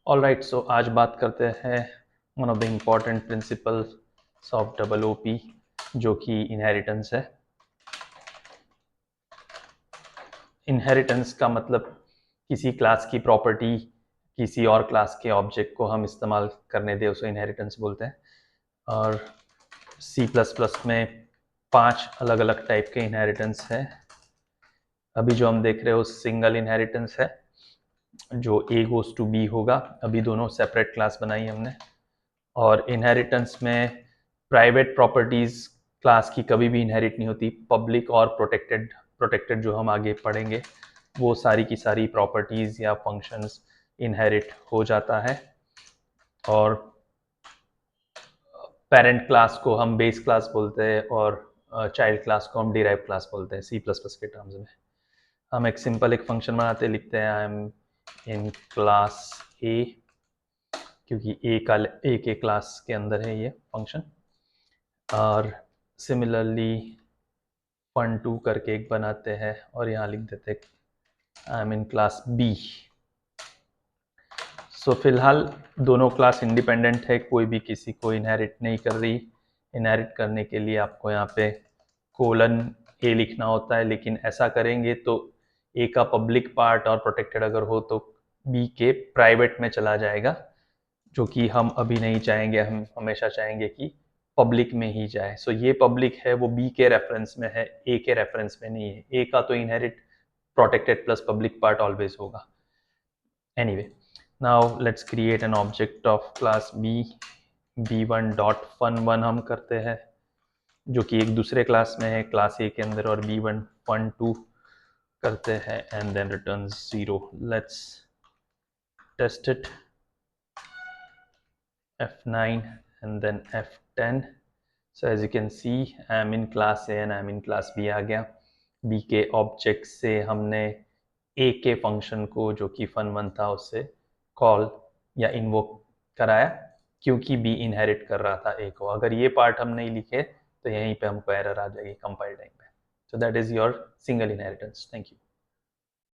Alright, सो आज बात करते हैं one of the important principles of double OP, जो कि इनहेरिटेंस है। इनहेरिटेंस का मतलब किसी क्लास की प्रॉपर्टी किसी और क्लास के ऑब्जेक्ट को हम इस्तेमाल करने दें, उसे इनहेरिटेंस बोलते हैं। और सी प्लस प्लस में 5 अलग अलग टाइप के इनहेरिटेंस है। अभी जो हम देख रहे हो सिंगल इनहेरिटेंस है, जो ए गोज टू बी होगा। अभी दोनों सेपरेट क्लास बनाई हमने। और इनहेरिटेंस में प्राइवेट प्रॉपर्टीज क्लास की कभी भी इनहेरिट नहीं होती। पब्लिक और प्रोटेक्टेड जो हम आगे पढ़ेंगे, वो सारी की सारी प्रॉपर्टीज या फंक्शंस इनहेरिट हो जाता है। और पेरेंट क्लास को हम बेस क्लास बोलते हैं और चाइल्ड क्लास को हम डिराइव क्लास बोलते हैं सी प्लस प्लस के टर्म्स में। हम एक सिंपल एक फंक्शन बनाते लिखते हैं, आई एम इन क्लास ए, क्योंकि ए के क्लास के अंदर है ये फंक्शन। और सिमिलरली fun2 करके एक बनाते हैं और यहाँ लिख देते हैं I am in class B. So फिलहाल दोनों क्लास इंडिपेंडेंट है, कोई भी किसी को इनहेरिट नहीं कर रही। इनहेरिट करने के लिए आपको यहाँ पे कोलन ए लिखना होता है, लेकिन ऐसा करेंगे तो ए का पब्लिक पार्ट और प्रोटेक्टेड अगर हो तो बी के प्राइवेट में चला जाएगा, जो कि हम अभी नहीं चाहेंगे। हम हमेशा चाहेंगे कि पब्लिक में ही जाए। सो ये पब्लिक है वो बी के रेफरेंस में है, ए के रेफरेंस में नहीं है। ए का तो inherit protected plus public part always होगा। Anyway, now let's create an object of class B. b1 dot fun1 हम करते हैं, जो कि एक दूसरे क्लास में है, क्लास ए के अंदर। और b1 fun2 करते हैं and then return 0। Let's test it. F9 and then F10. So as you can see, I am in class A and I am in class B आ गया। B के object से हमने A के function को, जो कि fun1 था, उससे कॉल या इन्वोक कराया, क्योंकि B इनहेरिट कर रहा था A को। अगर ये पार्ट हम नहीं लिखे तो यहीं पे हमको एरर आ जाएगी कंपाइल टाइम पे। So that is your single inheritance. Thank you.